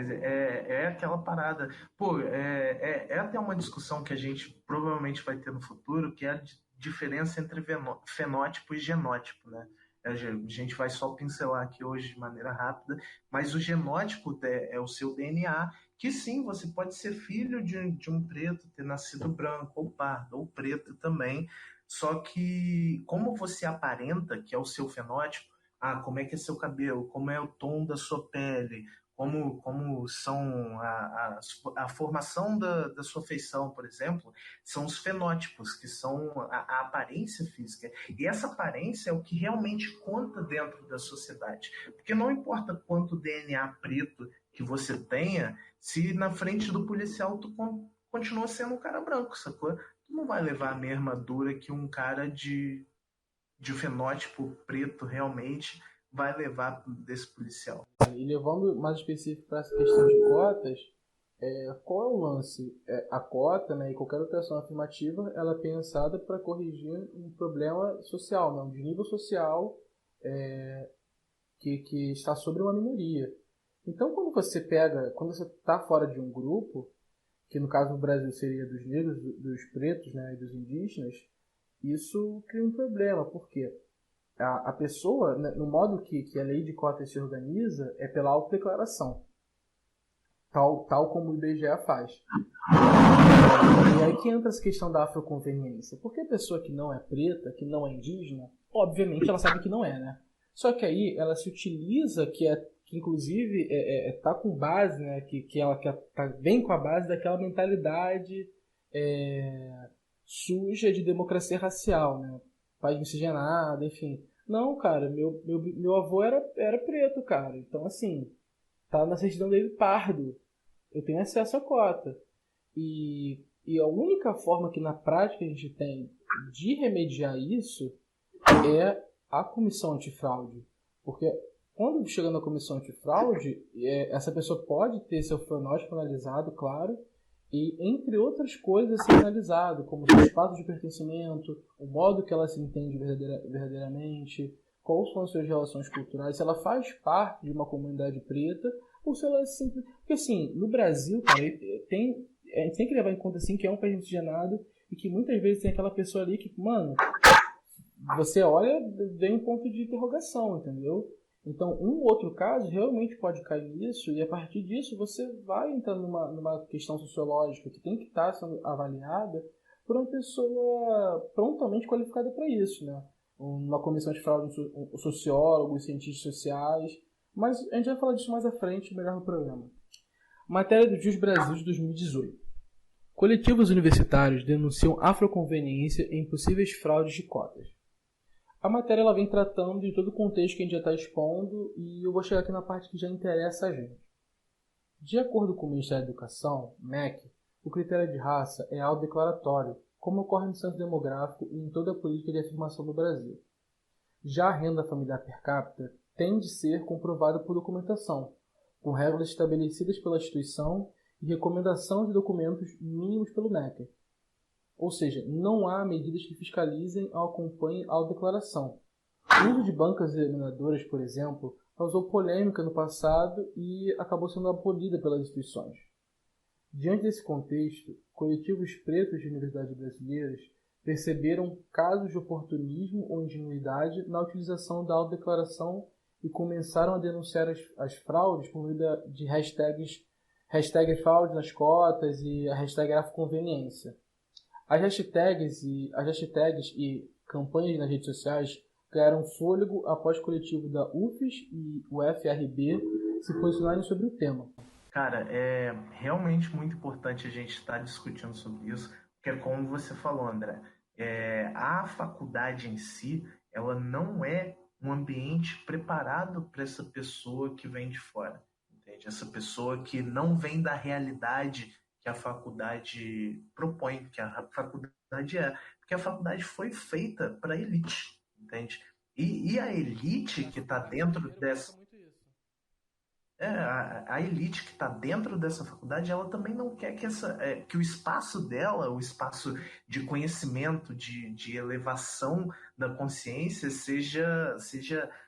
Aquela parada. Pô, é até uma discussão que a gente provavelmente vai ter no futuro, que é a diferença entre fenótipo e genótipo, né? A gente vai só pincelar aqui hoje de maneira rápida, mas o genótipo é o seu DNA, que sim, você pode ser filho de um preto, ter nascido branco ou pardo, ou preto também, só que como você aparenta, que é o seu fenótipo, como é que é seu cabelo, como é o tom da sua pele, como são a formação da sua feição, por exemplo, são os fenótipos, que são a aparência física. E essa aparência é o que realmente conta dentro da sociedade. Porque não importa quanto DNA preto que você tenha se na frente do policial tu continua sendo um cara branco, sacou? Tu não vai levar a mesma dura que um cara de fenótipo preto realmente vai levar desse policial. E levando mais específico para essa questão de cotas, qual é o lance? A cota, né, e qualquer outra ação afirmativa, ela é pensada para corrigir um problema social, né, um desnível social que está sobre uma minoria. Então, quando você está fora de um grupo, que no caso do Brasil seria dos negros, dos pretos, né, e dos indígenas, isso cria um problema, porque a pessoa, né, no modo que a lei de cotas se organiza, é pela autodeclaração, tal como o IBGE faz. E aí que entra essa questão da afroconveniência. Porque a pessoa que não é preta, que não é indígena, obviamente ela sabe que não é, né? Só que aí ela se utiliza, que inclusive tá com base, né? Que ela vem com a base daquela mentalidade suja de democracia racial, né? País miscigenado, enfim. Não, cara, meu avô era preto, cara. Então, assim, tá na certidão dele pardo. Eu tenho acesso à cota. E a única forma que na prática a gente tem de remediar isso é a comissão antifraude. Porque quando chega na comissão antifraude, essa pessoa pode ter seu fenótipo analisado, claro, e entre outras coisas ser analisado, como o espaço de pertencimento, o modo que ela se entende verdadeiramente, quais são as suas relações culturais, se ela faz parte de uma comunidade preta, ou se ela é simples... Porque assim, no Brasil, cara, a gente tem que levar em conta assim, que é um país miscigenado e que muitas vezes tem aquela pessoa ali que, mano, você olha, vem um ponto de interrogação, entendeu? Então, um outro caso realmente pode cair nisso e a partir disso você vai entrar numa questão sociológica que tem que estar sendo avaliada por uma pessoa prontamente qualificada para isso, né? Uma comissão de fraude, sociólogos, cientistas sociais, mas a gente vai falar disso mais à frente, melhor no programa. Matéria do Jus Brasil de 2018. Coletivos universitários denunciam afroconveniência em possíveis fraudes de cotas. A matéria ela vem tratando de todo o contexto que a gente já está expondo e eu vou chegar aqui na parte que já interessa a gente. De acordo com o Ministério da Educação, MEC, o critério de raça é autodeclaratório, como ocorre no censo demográfico e em toda a política de afirmação do Brasil. Já a renda familiar per capita tem de ser comprovada por documentação, com regras estabelecidas pela instituição e recomendação de documentos mínimos pelo MEC. Ou seja, não há medidas que fiscalizem ou acompanhem a autodeclaração. O uso de bancas examinadoras, por exemplo, causou polêmica no passado e acabou sendo abolida pelas instituições. Diante desse contexto, coletivos pretos de universidades brasileiras perceberam casos de oportunismo ou ingenuidade na utilização da autodeclaração e começaram a denunciar as fraudes por meio de hashtag fraude nas cotas e a hashtag afroconveniência. As hashtags e campanhas nas redes sociais ganharam fôlego após o coletivo da UFES e o FRB se posicionarem sobre o tema. Cara, é realmente muito importante a gente estar discutindo sobre isso, porque como você falou, André, a faculdade em si, ela não é um ambiente preparado para essa pessoa que vem de fora, entende? Essa pessoa que não vem da realidade que a faculdade propõe, que a faculdade porque a faculdade foi feita para a elite, entende? E a elite que está dentro dessa... a elite que está dentro dessa faculdade, ela também não quer que o espaço dela, o espaço de conhecimento, de elevação da consciência seja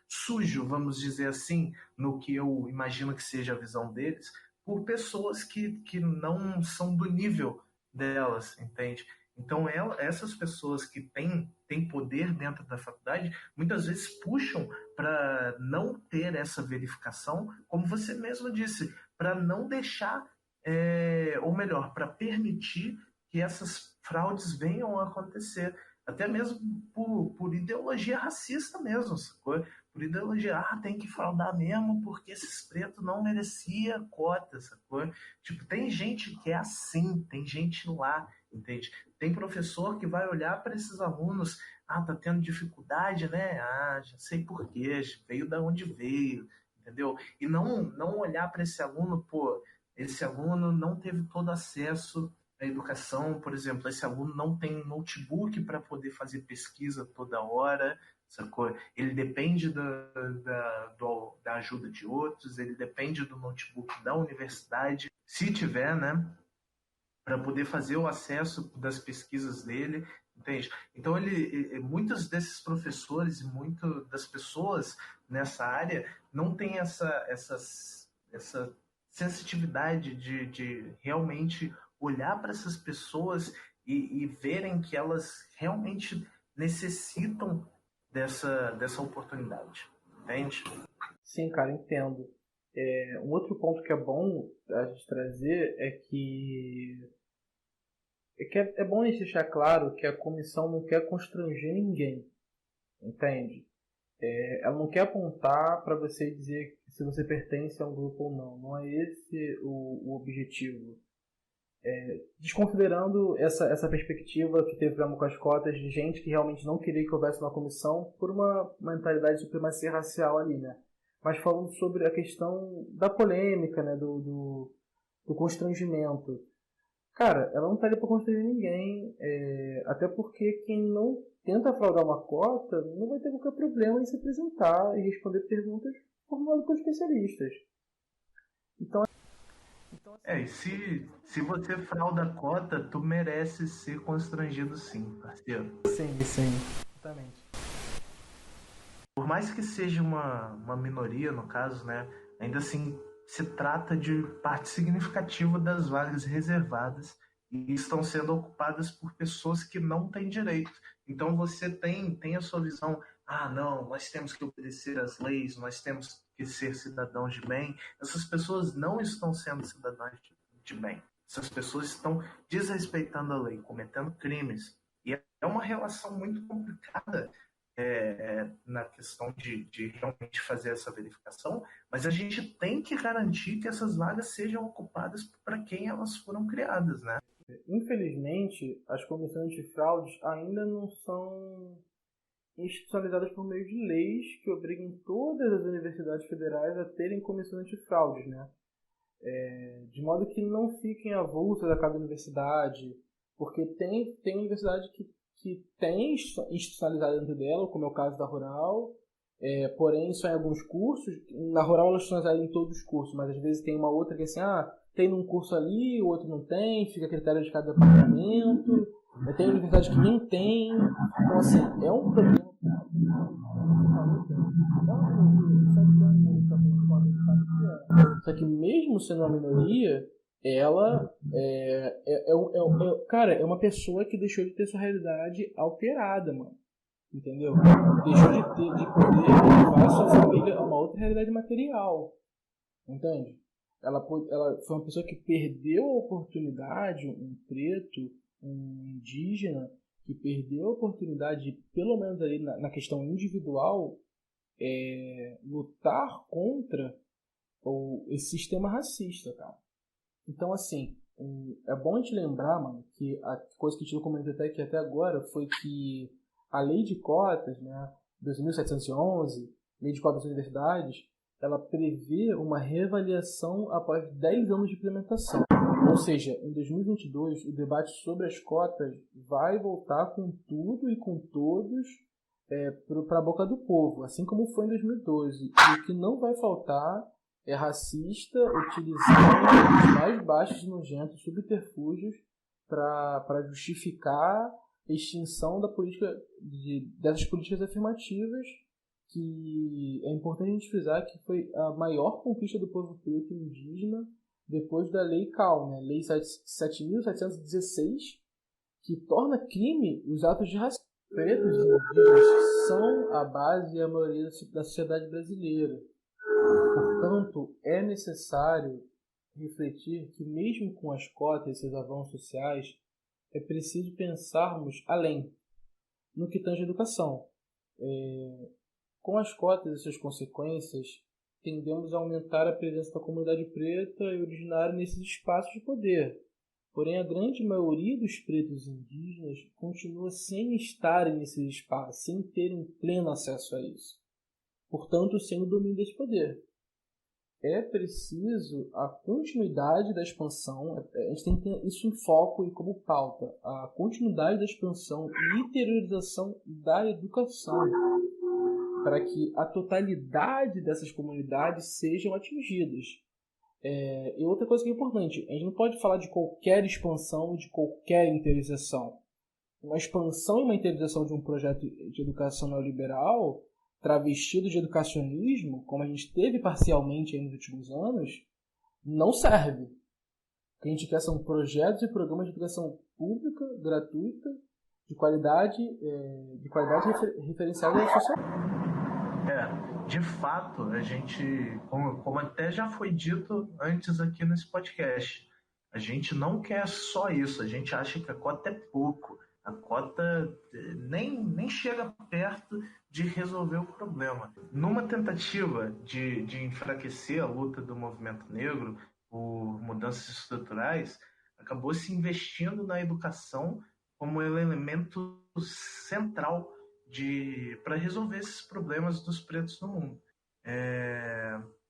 sujo, vamos dizer assim, no que eu imagino que seja a visão deles, por pessoas que não são do nível delas, entende? Então, essas pessoas que têm poder dentro da faculdade, muitas vezes puxam para não ter essa verificação, como você mesmo disse, para não deixar, ou melhor, para permitir que essas fraudes venham a acontecer, até mesmo por ideologia racista mesmo, sacou? Por ideologia, tem que fraudar mesmo porque esses pretos não mereciam cota, sacou? Tipo, tem gente que é assim, tem gente lá, entende? Tem professor que vai olhar para esses alunos, tá tendo dificuldade, né? Já sei por quê, veio da onde veio, entendeu? E não olhar para esse aluno, pô, esse aluno não teve todo acesso à educação, por exemplo, esse aluno não tem notebook para poder fazer pesquisa toda hora, sacou? Ele depende da ajuda de outros, ele depende do notebook da universidade, se tiver, né? Para poder fazer o acesso das pesquisas dele, entende? Então, muitos desses professores e muitas das pessoas nessa área não têm essa sensitividade de realmente olhar para essas pessoas e verem que elas realmente necessitam dessa oportunidade, entende? Sim, cara, entendo. Um outro ponto que é bom a gente trazer é bom a gente deixar claro que a comissão não quer constranger ninguém, entende? Ela não quer apontar para você dizer se você pertence a um grupo ou não. Não é esse o objetivo. Desconsiderando essa perspectiva que teve com as cotas de gente que realmente não queria que houvesse uma comissão por uma mentalidade de supremacia racial ali, né? Mas falando sobre a questão da polêmica, né? Do constrangimento. Cara, ela não tá ali para constranger ninguém, até porque quem não tenta fraudar uma cota não vai ter qualquer problema em se apresentar e responder perguntas formuladas por especialistas. Então E se você frauda a cota, tu merece ser constrangido sim, parceiro. sim, exatamente. Por mais que seja uma minoria, no caso, né? Ainda assim, se trata de parte significativa das vagas reservadas e estão sendo ocupadas por pessoas que não têm direito. Então você tem a sua visão, não, nós temos que obedecer às leis, nós temos que ser cidadãos de bem. Essas pessoas não estão sendo cidadãos de bem. Essas pessoas estão desrespeitando a lei, cometendo crimes. E é uma relação muito complicada na questão de realmente fazer essa verificação, mas a gente tem que garantir que essas vagas sejam ocupadas para quem elas foram criadas, né? Infelizmente, as comissões de fraudes ainda não são institucionalizadas por meio de leis que obriguem todas as universidades federais a terem comissões de fraudes, né? De modo que não fiquem avulsas a cada universidade, porque tem universidade que tem institucionalizado dentro dela, como é o caso da Rural, porém só em alguns cursos. Na Rural ela é institucionalizada em todos os cursos, mas às vezes tem uma outra que é assim, tem num curso ali, o outro não tem, fica a critério de cada departamento. Tem universidade que nem tem. Então, assim, é um problema. Só que mesmo sendo uma minoria, ela cara, é uma pessoa que deixou de ter sua realidade alterada, mano. Entendeu? Deixou de poder levar a sua família a uma outra realidade material. Entende? Ela foi uma pessoa que perdeu a oportunidade, um preto, um indígena, que perdeu a oportunidade de, pelo menos ali na questão individual, lutar contra esse sistema racista, cara. Então, assim, é bom a gente lembrar, mano, que a coisa que a gente comentou até agora foi que a lei de cotas, né, 2.711, lei de cotas das universidades, ela prevê uma reavaliação após 10 anos de implementação. Ou seja, em 2022, o debate sobre as cotas vai voltar com tudo e com todos para a boca do povo, assim como foi em 2012. E o que não vai faltar é racista utilizando os mais baixos e nojentos subterfúgios para justificar a extinção dessas políticas afirmativas, que é importante a gente frisar que foi a maior conquista do povo preto e indígena depois da Lei CAL, né? Lei 7.716, que torna crime os atos de racismo. Pretos e indígenas são a base e a maioria da sociedade brasileira. Portanto, é necessário refletir que, mesmo com as cotas e seus avanços sociais, é preciso pensarmos além, no que tange a educação. Com as cotas e suas consequências, tendemos a aumentar a presença da comunidade preta e originária nesses espaços de poder. Porém, a grande maioria dos pretos e indígenas continua sem estarem nesses espaços, sem terem pleno acesso a isso. Portanto, sem o domínio desse poder. é preciso a continuidade da expansão, a gente tem que ter isso em foco e como pauta, a continuidade da expansão e interiorização da educação, para que a totalidade dessas comunidades sejam atingidas. E outra coisa que é importante, a gente não pode falar de qualquer expansão, de qualquer interiorização. Uma expansão e uma interiorização de um projeto de educação neoliberal travestido de educacionismo, como a gente teve parcialmente nos últimos anos, não serve. O que a gente quer são projetos e programas de educação pública, gratuita, de qualidade referenciada à sociedade. De fato, a gente, como até já foi dito antes aqui nesse podcast, a gente não quer só isso, a gente acha que a cota é pouco. A cota nem chega perto de resolver o problema. Numa tentativa de enfraquecer a luta do movimento negro por mudanças estruturais, acabou se investindo na educação como elemento central para resolver esses problemas dos pretos no mundo.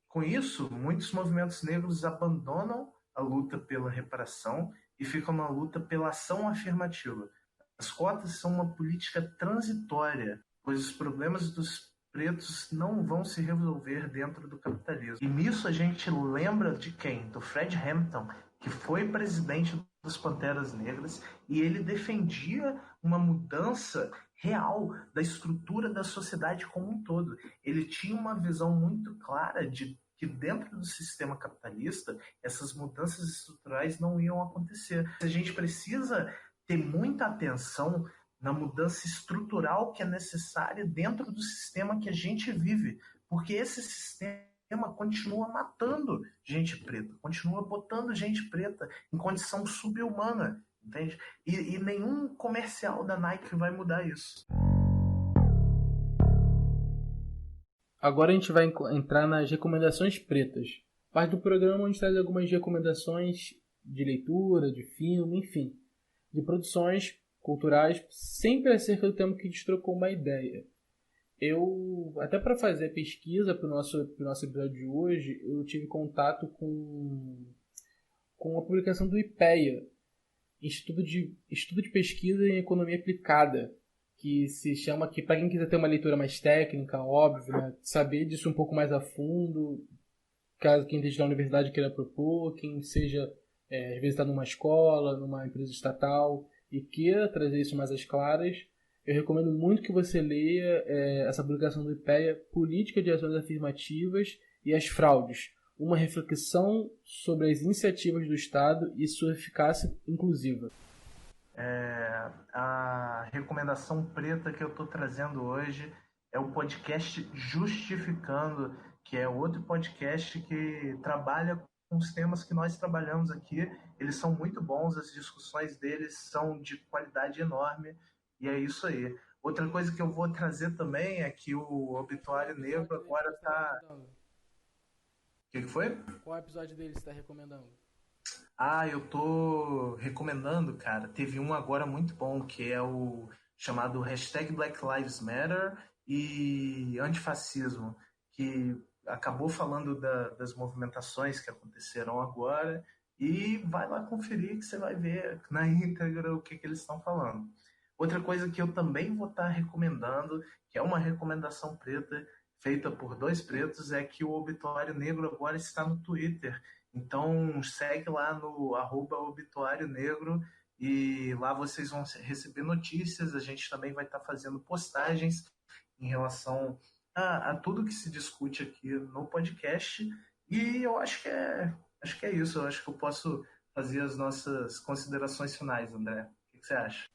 Com isso, muitos movimentos negros abandonam a luta pela reparação e ficam na luta pela ação afirmativa. As cotas são uma política transitória, pois os problemas dos pretos não vão se resolver dentro do capitalismo. E nisso a gente lembra de quem? Do Fred Hampton, que foi presidente das Panteras Negras, e ele defendia uma mudança real da estrutura da sociedade como um todo. Ele tinha uma visão muito clara de que dentro do sistema capitalista essas mudanças estruturais não iam acontecer. A gente precisa ter muita atenção na mudança estrutural que é necessária dentro do sistema que a gente vive, porque esse sistema continua matando gente preta, continua botando gente preta em condição subhumana, entende? E nenhum comercial da Nike vai mudar isso. Agora a gente vai entrar nas recomendações pretas. Parte do programa a gente traz algumas recomendações de leitura, de filme, enfim, de produções culturais, sempre acerca do tema que a gente trocou uma ideia. Eu, até para fazer pesquisa para o nosso episódio de hoje, eu tive contato com a publicação do IPEA, Estudo de Pesquisa em Economia Aplicada, que se chama aqui, para quem quiser ter uma leitura mais técnica, óbvio, né, saber disso um pouco mais a fundo, caso quem esteja na universidade queira propor, quem seja, às vezes está numa escola, numa empresa estatal, e queira trazer isso mais às claras, eu recomendo muito que você leia essa publicação do IPEA, Política de Ações Afirmativas e as Fraudes, uma reflexão sobre as iniciativas do Estado e sua eficácia inclusiva. A recomendação preta que eu estou trazendo hoje é o podcast Justificando, que é outro podcast que trabalha com os temas que nós trabalhamos aqui. Eles são muito bons, as discussões deles são de qualidade enorme, e é isso aí. Outra coisa que eu vou trazer também é que o Obituário Negro agora está... O que foi? Qual episódio dele você está recomendando? Eu tô recomendando, cara. Teve um agora muito bom, que é o chamado Black Lives Matter e Antifascismo, que acabou falando das movimentações que aconteceram agora, e vai lá conferir que você vai ver na íntegra o que eles estão falando. Outra coisa que eu também vou estar recomendando, que é uma recomendação preta, feita por dois pretos, é que o Obituário Negro agora está no Twitter. Então segue lá no @Obituário Negro e lá vocês vão receber notícias. A gente também vai estar fazendo postagens em relação a tudo que se discute aqui no podcast. E eu acho que é isso. Eu acho que eu posso fazer as nossas considerações finais, André. O que você acha?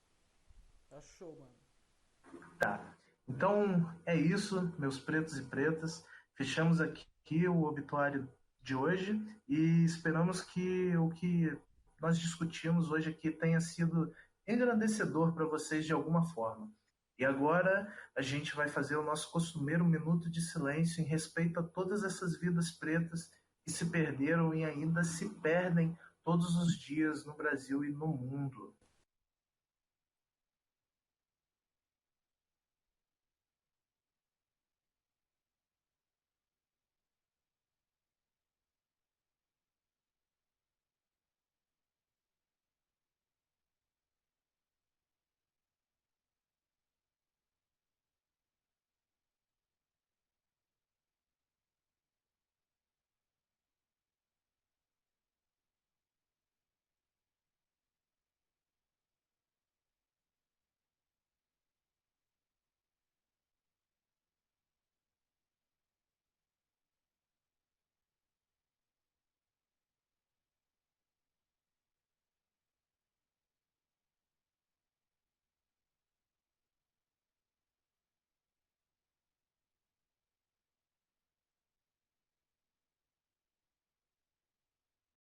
Tá show, mano. Tá. Então é isso, meus pretos e pretas. Fechamos aqui o obituário de hoje e esperamos que o que nós discutimos hoje aqui tenha sido engrandecedor para vocês de alguma forma. E agora a gente vai fazer o nosso costumeiro minuto de silêncio em respeito a todas essas vidas pretas que se perderam e ainda se perdem todos os dias no Brasil e no mundo.